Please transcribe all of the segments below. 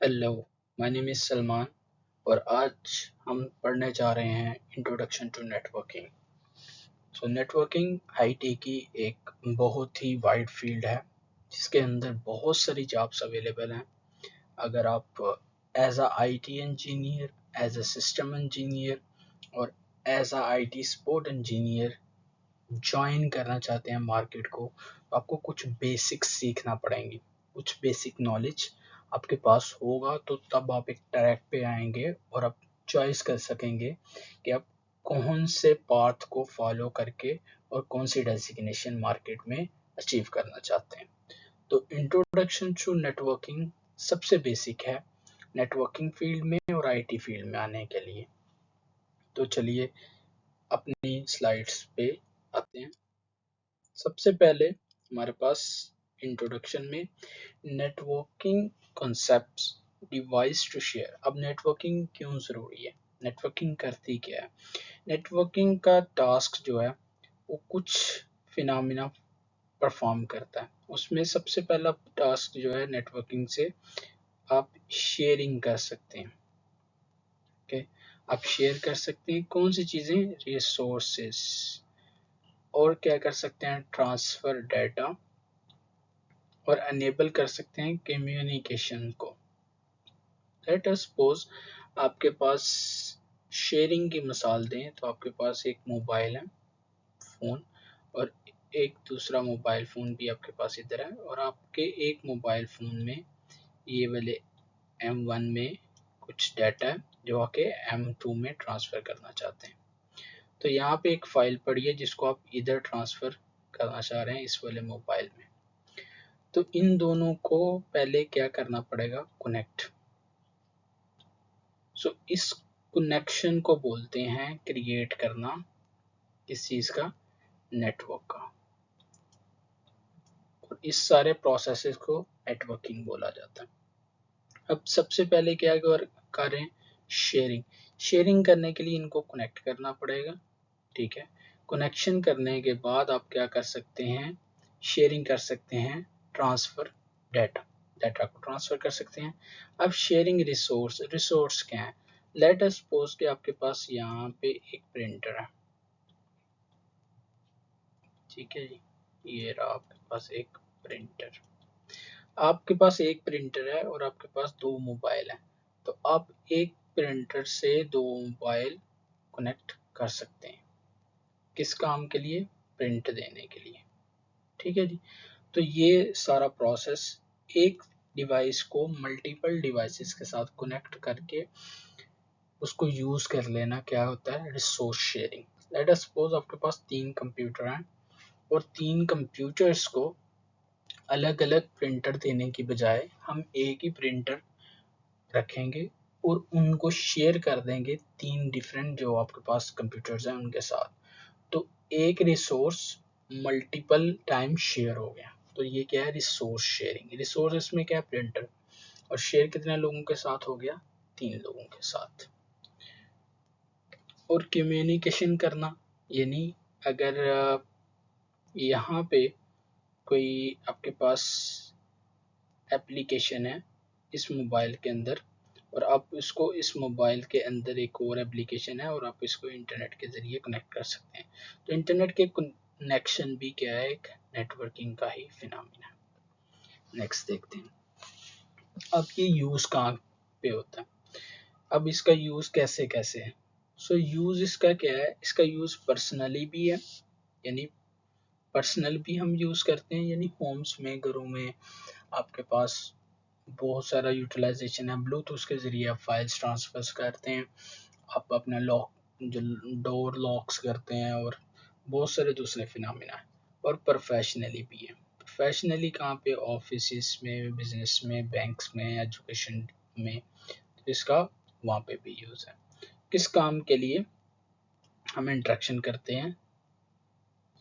Hello, my name is Salman और आज हम पढ़ने जा रहे हैं introduction to networking. Networking IT की एक बहुत ही वाइड फील्ड है जिसके अंदर बहुत सारी जॉब्स अवेलेबल हैं। अगर आप as a IT engineer, as a system engineer और as a IT support engineer join करना चाहते हैं मार्केट को, तो आपको कुछ बेसिक्स सीखना पड़ेंगे। कुछ बेसिक नॉलेज आपके पास होगा तो तब आप एक ट्रैक पे आएंगे और आप चॉइस कर सकेंगे कि आप कौन से पाथ को फॉलो करके और कौन सी डेजिग्नेशन मार्केट में अचीव करना चाहते हैं। तो इंट्रोडक्शन टू नेटवर्किंग सबसे बेसिक है नेटवर्किंग फील्ड में और आईटी फील्ड में आने के लिए। तो चलिए अपनी स्लाइड्स पे आते हैं। सबसे पहले हमारे पास इंट्रोडक्शन में networking concepts, device to share. अब नेटवर्किंग क्यों ज़रूरी है, नेटवर्किंग करती क्या है? नेटवर्किंग का टास्क जो है वो कुछ फिनोमिना परफॉर्म करता है। उसमें सबसे पहला टास्क जो है नेटवर्किंग से आप शेयरिंग कर सकते हैं। ओके, आप शेयर कर सकते हैं कौन सी चीज़ें? रिसोर्सेस। और क्या कर सकते हैं? ट्रांसफ़र डाटा और अनेबल कर सकते हैं कम्युनिकेशन को। लेट अस सपोज आपके पास शेयरिंग की मिसाल दें तो आपके पास एक मोबाइल है फ़ोन और एक दूसरा मोबाइल फ़ोन भी आपके पास इधर है और आपके एक मोबाइल फ़ोन में ये वाले M1 में कुछ डाटा है जो आके M2 में ट्रांसफ़र करना चाहते हैं। तो यहाँ पे एक फ़ाइल पड़ी है जिसको आप इधर ट्रांसफ़र करना चाह रहे हैं इस वाले मोबाइल में। तो इन दोनों को पहले क्या करना पड़ेगा? कनेक्ट। इस कनेक्शन को बोलते हैं क्रिएट करना किस चीज़ का? नेटवर्क का। और इस सारे प्रोसेसेस को नेटवर्किंग बोला जाता है। अब सबसे पहले क्या करें? शेयरिंग। शेयरिंग करने के लिए इनको कनेक्ट करना पड़ेगा, ठीक है। कनेक्शन करने के बाद आप क्या कर सकते हैं? शेयरिंग कर सकते हैं, ट्रांसफ़र डाटा, डाटा को ट्रांसफ़र कर सकते हैं। अब शेयरिंग रिसोर्स, रिसोर्स क्या है? लेट अस सपोज कि आपके पास यहाँ पे एक प्रिंटर है, ठीक है जी। ये रहा आपके पास एक प्रिंटर। आपके पास एक प्रिंटर है और आपके पास दो मोबाइल हैं। तो आप एक प्रिंटर से दो मोबाइल कनेक्ट कर सकते हैं। किस काम के लिए? प्रिंट देने के लिए, ठीक है जी। तो ये सारा प्रोसेस एक डिवाइस को मल्टीपल डिवाइसेस के साथ कनेक्ट करके उसको यूज़ कर लेना क्या होता है? Resource sharing. Let us suppose आपके पास 3 कंप्यूटर हैं और 3 कंप्यूटर्स को अलग अलग प्रिंटर देने की बजाय हम एक ही प्रिंटर रखेंगे और उनको शेयर कर देंगे 3 डिफरेंट जो आपके पास कंप्यूटर्स हैं उनके साथ। तो एक रिसोर्स मल्टीपल टाइम शेयर हो गया। तो ये क्या है? Resource sharing. रिसोर्स इसमें क्या है? प्रिंटर। और शेयर कितने लोगों के साथ हो गया? 3 लोगों के साथ। और कम्युनिकेशन करना, यानी अगर यहाँ पे कोई आपके पास एप्लीकेशन है इस मोबाइल के अंदर और आप इसको इस मोबाइल के अंदर एक और एप्लीकेशन है और आप इसको इंटरनेट के ज़रिए कनेक्ट कर सकते हैं। तो इंटरनेट के कनेक्शन भी क्या है? एक नेटवर्किंग का ही फिनोमेना है। नेक्स्ट देखते हैं। अब ये यूज़ कहाँ पे होता है? अब इसका यूज़ कैसे कैसे है? यूज़ इसका क्या है? इसका यूज़ पर्सनली भी है, यानी पर्सनल भी हम यूज़ करते हैं, यानी होम्स में, घरों में आपके पास बहुत सारा यूटिलाइजेशन है। ब्लूटूथ के ज़रिए आप फाइल्स ट्रांसफर करते हैं, आप अपना लॉक जो डोर लॉक्स करते हैं और बहुत सारे दूसरे फिनोमेना है। और प्रोफेशनली भी है। प्रोफेशनली कहाँ पे? ऑफिस में, बिजनेस में, बैंक्स में, एजुकेशन में, तो इसका वहाँ पे भी यूज़ है। किस काम के लिए हम इंटरेक्शन करते हैं?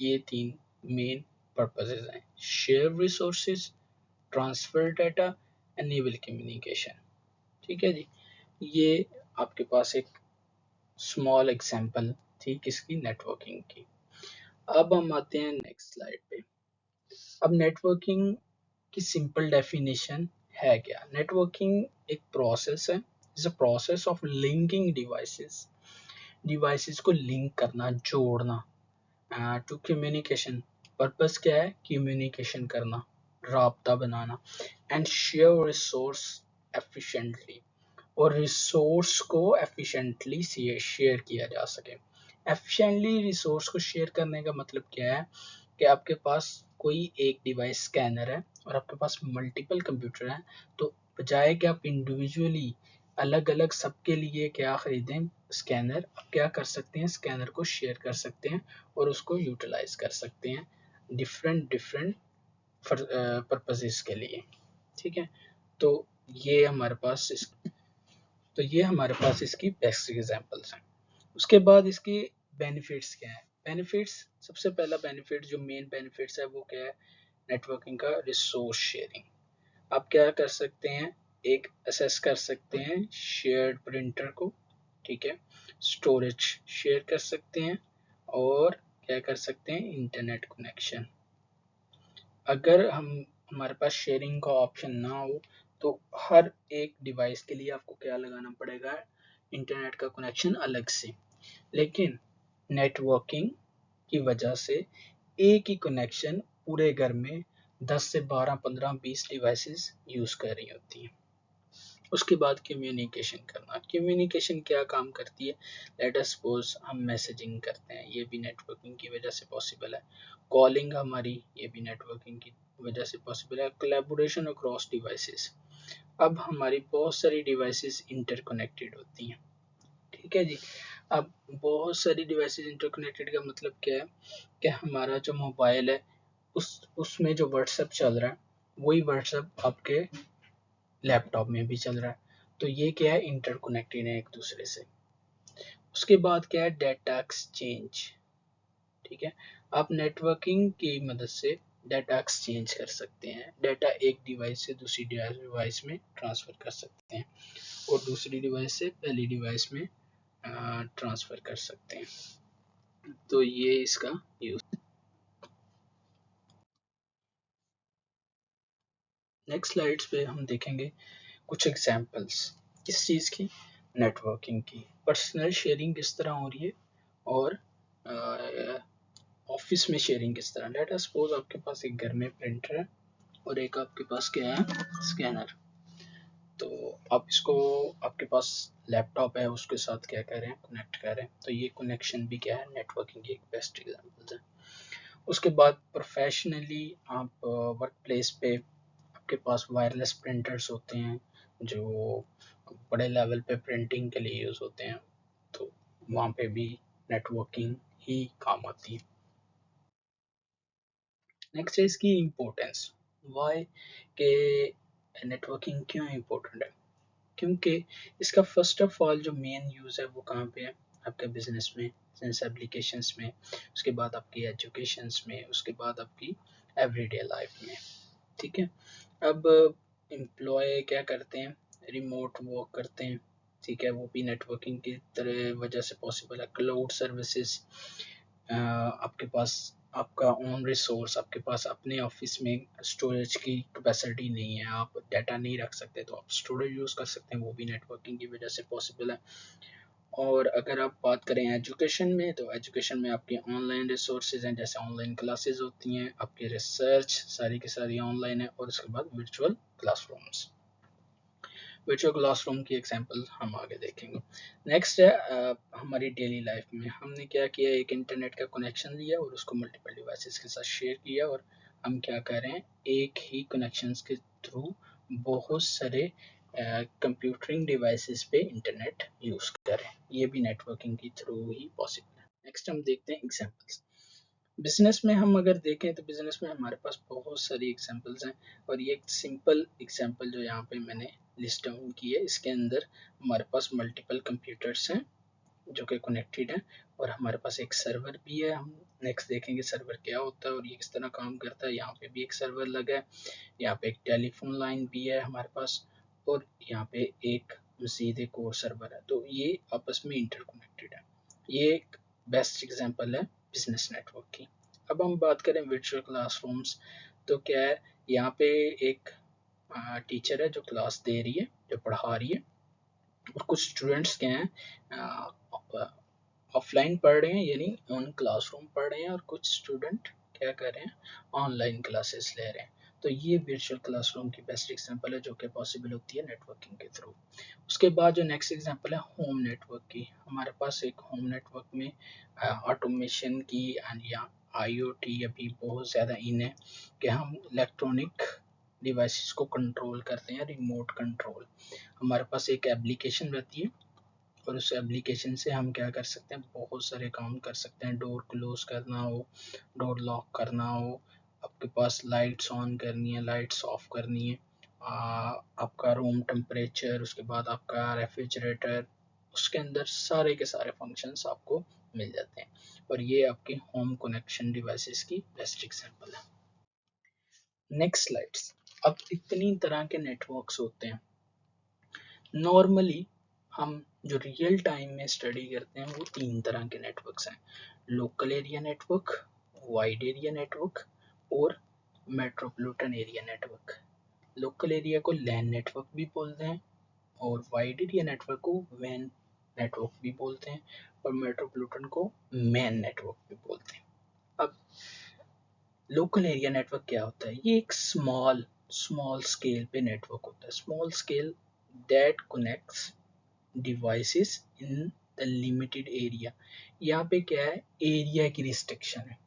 ये 3 मेन पर्पसेस हैं: share resources, transfer data, enable communication, ठीक है जी। ये आपके पास एक स्मॉल एग्जांपल थी किसकी? नेटवर्किंग की। अब हम आते हैं नेक्स्ट स्लाइड पे। अब नेटवर्किंग की सिंपल डेफिनेशन है क्या? नेटवर्किंग एक प्रोसेस है, is a process of linking devices को लिंक करना, जोड़ना टू कम्युनिकेशन। पर्पस क्या है? कम्युनिकेशन करना, राब्ता बनाना, एंड शेयर रिसोर्स एफिशिएंटली, और रिसोर्स को एफिशिएंटली शेयर किया जा सके। एफिशिएंटली रिसोर्स को शेयर करने का मतलब क्या है कि आपके पास कोई एक डिवाइस स्कैनर है और आपके पास मल्टीपल कंप्यूटर हैं, तो बजाय कि आप इंडिविजुअली अलग अलग सबके लिए क्या खरीदें स्कैनर, आप क्या कर सकते हैं, स्कैनर को शेयर कर सकते हैं और उसको यूटिलाइज कर सकते हैं डिफरेंट डिफरेंट पर्पसेस के लिए। ठीक है, तो ये हमारे पास इसकी बेस्ट एग्जांपल्स हैं। उसके बाद इसके बेनिफिट्स क्या है? बेनिफिट्स, सबसे पहला बेनिफिट जो मेन बेनिफिट्स है वो क्या है? नेटवर्किंग का रिसोर्स शेयरिंग। आप क्या कर सकते हैं, एक असेस कर सकते हैं शेयर्ड प्रिंटर को, ठीक है, स्टोरेज शेयर कर सकते हैं, और क्या कर सकते हैं, इंटरनेट कनेक्शन। अगर हमारे पास शेयरिंग का ऑप्शन ना हो तो हर एक डिवाइस के लिए आपको क्या लगाना पड़ेगा, इंटरनेट का कनेक्शन अलग से। लेकिन नेटवर्किंग की वजह से एक ही कनेक्शन पूरे घर में 10 से 12, 15, 20 डिवाइसेस यूज कर रही होती हैं। उसके बाद कम्युनिकेशन करना। कम्युनिकेशन क्या काम करती है? लेट अस सपोज हम मैसेजिंग करते हैं, ये भी नेटवर्किंग की वजह से पॉसिबल है। कॉलिंग हमारी, ये भी नेटवर्किंग की वजह से पॉसिबल है। कोलैबोरेशन अक्रॉस डिवाइसेस, अब हमारी बहुत सारी डिवाइसेस इंटरकनेक्टेड होती हैं। ठीक है जी, अब बहुत सारी डिवाइसेस इंटरकनेक्टेड का मतलब क्या है कि हमारा जो मोबाइल है उसमें जो व्हाट्सएप चल रहा है वही व्हाट्सएप आपके लैपटॉप में भी चल रहा है, तो ये क्या है, इंटरकनेक्टेड है एक दूसरे से। उसके बाद क्या है, डाटा एक्सचेंज। ठीक है, आप नेटवर्किंग की मदद से डाटा एक्सचेंज कर सकते हैं, डाटा एक डिवाइस से दूसरी डिवाइस में ट्रांसफर कर सकते हैं और दूसरी डिवाइस से पहली डिवाइस में ट्रांसफर कर सकते हैं। तो ये इसका यूज। नेक्स्ट स्लाइड्स पे हम देखेंगे कुछ एग्जांपल्स किस चीज़ की, नेटवर्किंग की। पर्सनल शेयरिंग किस तरह हो रही है और ऑफिस में शेयरिंग किस तरह। लेट अस सपोज आपके पास एक घर में प्रिंटर है और एक आपके पास क्या है, स्कैनर। तो आप इसको, आपके पास लैपटॉप है उसके साथ क्या कर रहे हैं, कनेक्ट कर रहे हैं, तो ये कनेक्शन भी क्या है, नेटवर्किंग की एक बेस्ट एग्जांपल है। उसके बाद प्रोफेशनली आप वर्क प्लेस पे आपके पास वायरलेस प्रिंटर्स होते हैं जो बड़े लेवल पे प्रिंटिंग के लिए यूज़ होते हैं, तो वहाँ पे भी नेटवर्किंग ही काम आती है। नेक्स्ट है इसकी इम्पोर्टेंस। वाई के नेटवर्किंग क्यों इम्पोर्टेंट है? क्योंकि इसका फर्स्ट ऑफ ऑल जो मेन यूज़ है वो कहाँ पे है, आपके बिजनेस में, बिजनेस एप्लीकेशंस में, उसके बाद आपकी एजुकेशंस में, उसके बाद आपकी एवरीडे लाइफ में। ठीक है, अब एम्प्लॉय क्या करते हैं, रिमोट वर्क करते हैं, ठीक है, वो भी नेटवर्किंग की तरह वजह से पॉसिबल है। क्लाउड सर्विसेज, आपके पास आपका ओन रिसोर्स, आपके पास अपने ऑफिस में स्टोरेज की कैपेसिटी नहीं है, आप डाटा नहीं रख सकते, तो आप स्टोरेज यूज़ कर सकते हैं, वो भी नेटवर्किंग की वजह से पॉसिबल है। और अगर आप बात करें एजुकेशन में, तो एजुकेशन में आपके ऑनलाइन रिसोर्सेज हैं, जैसे ऑनलाइन क्लासेस होती हैं, आपकी रिसर्च सारी की सारी ऑनलाइन है, और उसके बाद वर्चुअल क्लासरूम्स। वर्चुअल क्लासरूम की एग्जांपल हम आगे देखेंगे। नेक्स्ट है हमारी डेली लाइफ में हमने क्या किया, एक इंटरनेट का कनेक्शन लिया और उसको मल्टीपल डिवाइसेस के साथ शेयर किया, और हम क्या कर रहे हैं, एक ही कनेक्शंस के थ्रू बहुत सारे कंप्यूटरिंग डिवाइसेस पे इंटरनेट यूज करें, ये भी नेटवर्किंग के थ्रू ही पॉसिबल है। नेक्स्ट हम देखते हैं एग्जांपल्स। बिजनेस में हम अगर देखें तो बिजनेस में हमारे पास बहुत सारी एग्जांपल्स हैं, और ये एक सिंपल एग्जांपल जो यहाँ पे मैंने लिस्ट डाउन की है, इसके अंदर हमारे पास मल्टीपल कंप्यूटर्स हैं जो कि कनेक्टेड हैं, और हमारे पास एक सर्वर भी है। हम नेक्स्ट देखेंगे सर्वर क्या होता है और ये किस तरह काम करता है। यहाँ पे भी एक सर्वर लगा है, यहाँ पे एक टेलीफोन लाइन भी है हमारे पास, और यहाँ पे एक मजीद एक और सर्वर है, तो ये आपस में इंटरकनेक्टेड है। ये एक बेस्ट एग्जांपल है बिजनेस नेटवर्क की। अब हम बात करें वर्चुअल क्लासरूम्स, तो क्या है, यहाँ पे एक टीचर है जो क्लास दे रही है, जो पढ़ा रही है, और कुछ स्टूडेंट्स क्या हैं ऑफलाइन पढ़ रहे हैं यानी ऑन क्लासरूम पढ़ रहे हैं, और कुछ स्टूडेंट क्या कर रहे हैं ऑनलाइन क्लासेस ले रहे हैं। तो ये वर्चुअल क्लासरूम की बेस्ट एग्जांपल है जो कि पॉसिबल होती है नेटवर्किंग के थ्रू। उसके बाद जो नेक्स्ट एग्जांपल है होम नेटवर्क की, हमारे पास एक होम नेटवर्क में ऑटोमेशन की या IoT अभी बहुत ज़्यादा इन है कि हम इलेक्ट्रॉनिक डिवाइसेस को कंट्रोल करते हैं, रिमोट कंट्रोल। हमारे पास एक एप्लीकेशन रहती है और उस एप्लीकेशन से हम क्या कर सकते हैं, बहुत सारे काम कर सकते हैं। डोर क्लोज करना हो, डोर लॉक करना हो, आपके पास लाइट्स ऑन करनी है, लाइट्स ऑफ करनी है, आपका रूम टेम्परेचर, उसके बाद आपका रेफ्रिजरेटर, उसके अंदर सारे के सारे फंक्शंस आपको मिल जाते हैं। और ये आपके होम कनेक्शन डिवाइसेस की बेस्ट एग्जांपल है। Next slides. अब इतनी तरह के नेटवर्क्स होते हैं। नॉर्मली हम जो रियल टाइम में स्टडी करते हैं वो 3 तरह के नेटवर्क्स हैं, local area network, wide area network और metropolitan area network. Local area को लैन नेटवर्क भी बोलते हैं और वाइड एरिया नेटवर्क को वैन नेटवर्क भी बोलते हैं और मेट्रोपॉलिटन को मैन नेटवर्क भी बोलते हैं। अब लोकल एरिया नेटवर्क क्या होता है, ये एक स्मॉल स्केल पे नेटवर्क होता है। Small scale that connects devices in the limited area. यहाँ पे क्या है, एरिया की रिस्ट्रिक्शन है।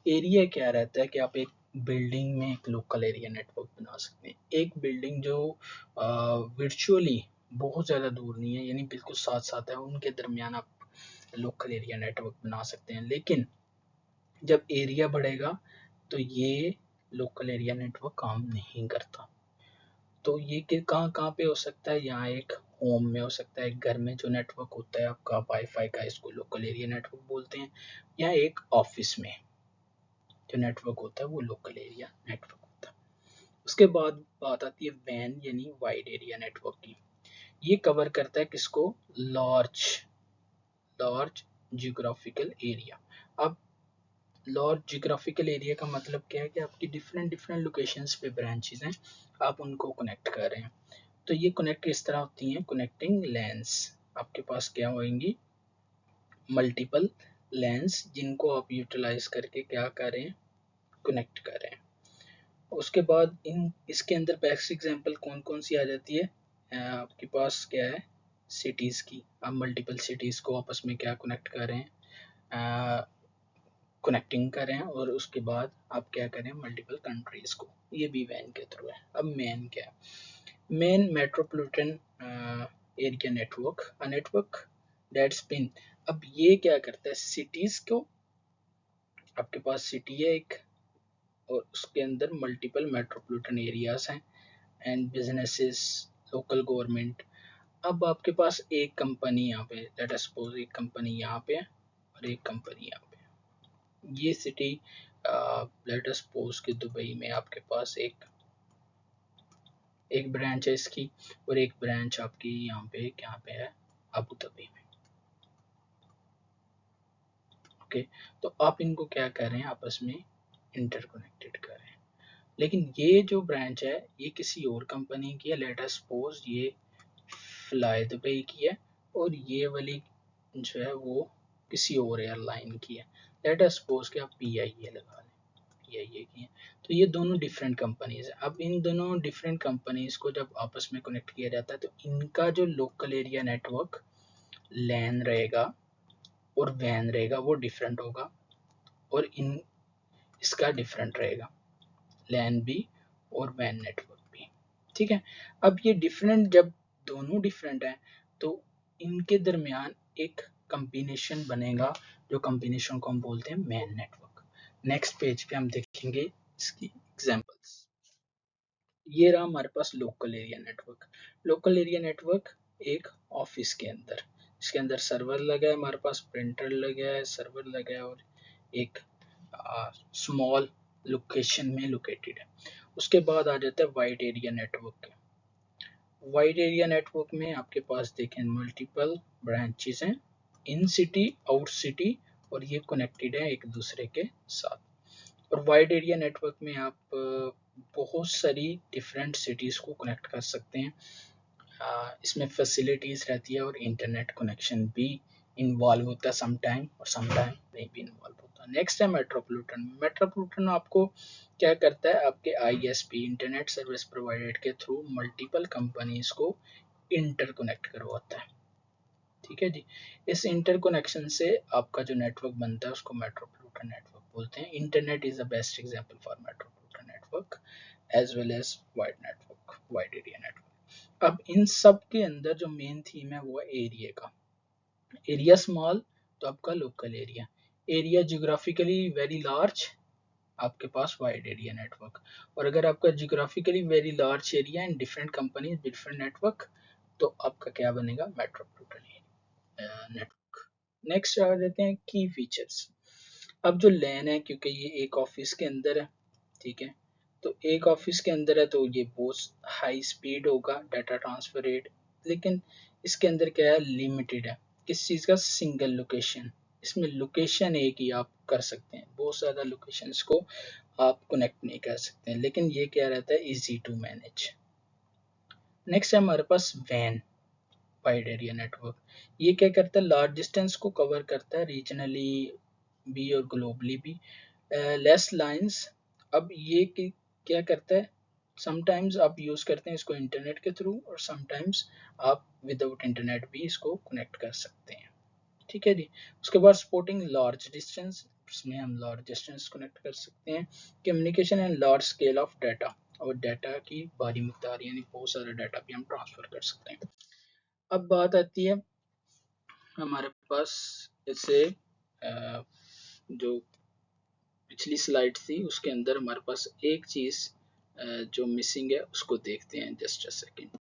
एरिया क्या रहता है कि आप एक बिल्डिंग में एक लोकल एरिया नेटवर्क बना सकते हैं। एक बिल्डिंग जो वर्चुअली बहुत ज़्यादा दूर नहीं है यानी बिल्कुल साथ साथ है, उनके दरमियान आप लोकल एरिया नेटवर्क बना सकते हैं। लेकिन जब एरिया बढ़ेगा तो ये लोकल एरिया नेटवर्क काम नहीं करता। तो ये कि कहाँ कहाँ पे हो सकता है, यहाँ एक होम में हो सकता है, एक घर में जो नेटवर्क होता है आपका वाईफाई का, इसको लोकल एरिया नेटवर्क बोलते हैं, या एक ऑफिस में जो नेटवर्क होता है वो लोकल एरिया नेटवर्क होता है। उसके बाद बात आती है वैन यानी वाइड एरिया नेटवर्क की। ये कवर करता है किसको, लार्ज जियोग्राफिकल एरिया। अब लार्ज जियोग्राफिकल एरिया का मतलब क्या है कि आपकी डिफरेंट डिफरेंट लोकेशंस पे ब्रांचेस हैं, आप उनको कनेक्ट कर रहे हैं। तो ये कनेक्ट किस तरह होती हैं, कनेक्टिंग लेंस। आपके पास क्या होंगी, मल्टीपल लेंस जिनको आप यूटिलाइज करके क्या कर रहे हैं, कनेक्ट कर रहे हैं। उसके बाद इसके अंदर बेस्ट एग्जांपल कौन कौन सी आ जाती है, आपके पास क्या है, सिटीज़ की। आप मल्टीपल सिटीज़ को आपस में क्या कनेक्ट कर रहे हैं, कनेक्टिंग कर रहे हैं। और उसके बाद आप क्या करें, मल्टीपल कंट्रीज को, ये भी वैन के थ्रू है। अब मैन क्या है, main metropolitan area network, a network that spin. अब ये क्या करता है, सिटीज को, आपके पास सिटी है एक और उसके अंदर मल्टीपल मेट्रोपॉलिटन एरियाज हैं एंड बिजनेसेस, लोकल गवर्नमेंट। अब आपके पास एक कंपनी यहाँ पे, लेट अस सपोज एक कंपनी यहाँ पे है और एक कंपनी यहाँ पे। ये सिटी लेट अस सपोज कि दुबई में आपके पास एक ब्रांच है इसकी, और एक ब्रांच आपकी यहाँ पे है अबू धाबी में। ओके, तो आप इनको क्या कर रहे हैं, आपस में इंटरकनेक्टेड कर रहे हैं। लेकिन ये जो ब्रांच है ये किसी और कंपनी की है, लेट अस सपोज ये फ्लाई दुबई की है, और ये वाली जो है वो किसी और एयरलाइन की है, लेट अस सपोज कि आप PIA लगा लें, PIA की है। तो ये दोनों डिफरेंट कंपनीज है। अब इन दोनों डिफरेंट कंपनीज को जब आपस में कनेक्ट किया जाता है तो इनका जो लोकल एरिया नेटवर्क लैन रहेगा और वैन रहेगा वो डिफरेंट होगा, और इसका डिफरेंट रहेगा, लैन भी और वैन नेटवर्क भी। ठीक है, अब ये डिफरेंट, जब दोनों डिफरेंट हैं तो इनके दरमियान एक कॉम्बिनेशन बनेगा, जो कॉम्बिनेशन को हम बोलते हैं मैन नेटवर्क। नेक्स्ट पेज पे हम देखेंगे इसकी एग्जांपल्स। ये रहा हमारे पास local area network. Local area network एक ऑफिस के अंदर, इसके अंदर सर्वर लगा है, हमारे पास प्रिंटर लगा है, सर्वर लगा है, और एक स्मॉल लोकेशन में लोकेटेड है। उसके बाद आ जाता है wide area network. Wide area network में आपके पास देखें मल्टीपल ब्रांचेस हैं, इन सिटी, आउट सिटी, और ये कनेक्टेड है एक दूसरे के साथ। और वाइड एरिया नेटवर्क में आप बहुत सारी डिफरेंट सिटीज़ को कनेक्ट कर सकते हैं। इसमें फैसिलिटीज़ रहती है और इंटरनेट कनेक्शन भी इन्वॉल्व होता है सम टाइम, और सम टाइम नहीं भी इन्वॉल्व होता। नेक्स्ट है मेट्रोपॉलिटन। मेट्रोपॉलिटन आपको क्या करता है, आपके आईएसपी इंटरनेट सर्विस प्रोवाइडर के थ्रू मल्टीपल कंपनीज को इंटरकनेक्ट करवाता है। ठीक है जी। इस इंटरकनेक्शन से आपका जो नेटवर्क बनता है उसको मेट्रोपॉलिटन नेटवर्क बोलते हैं। Internet is the best example for metropolitan network as well as wide network, wide area network. अब इन सब के अंदर जो मेन थीम है वो है एरिया का। एरिया स्मॉल तो आपका local area, area geographically very large, आपके पास वाइड एरिया नेटवर्क। और अगर आपका geographically very large area and different companies different network, तो आपका क्या बनेगा, मेट्रोपॉलिटन नेटवर्क। नेक्स्ट आ जाते हैं की फीचर्स। अब जो लैन है, क्योंकि ये एक ऑफिस के अंदर है, ठीक है, तो एक ऑफिस के अंदर है तो ये बहुत हाई स्पीड होगा डाटा ट्रांसफर रेट, लेकिन इसके अंदर क्या है, लिमिटेड है। किस चीज़ का, सिंगल लोकेशन। इसमें लोकेशन एक ही आप कर सकते हैं, बहुत ज़्यादा लोकेशंस को आप कनेक्ट नहीं कर सकते हैं, लेकिन ये क्या रहता है, इजी टू मैनेज। नेक्स्ट है हमारे पास वैन, वाइड एरिया नेटवर्क। ये क्या करता है, लार्ज डिस्टेंस को कवर करता है, रीजनली भी और ग्लोबली भी। Less lines. अब ये क्या करता है, समटाइम्स आप यूज करते हैं इसको इंटरनेट के थ्रू, और समटाइम्स आप विदाउट इंटरनेट भी इसको कनेक्ट कर सकते हैं। ठीक है जी। उसके बाद सपोर्टिंग लार्ज डिस्टेंस, इसमें हम लार्ज डिस्टेंस कनेक्ट कर सकते हैं। Communication and large scale of data, और डाटा की भारी मकदार यानी बहुत सारा डाटा भी हम ट्रांसफर कर सकते हैं। अब बात आती है हमारे पास, जैसे जो पिछली स्लाइड थी उसके अंदर हमारे पास एक चीज जो मिसिंग है उसको देखते हैं, जस्ट अ सेकेंड।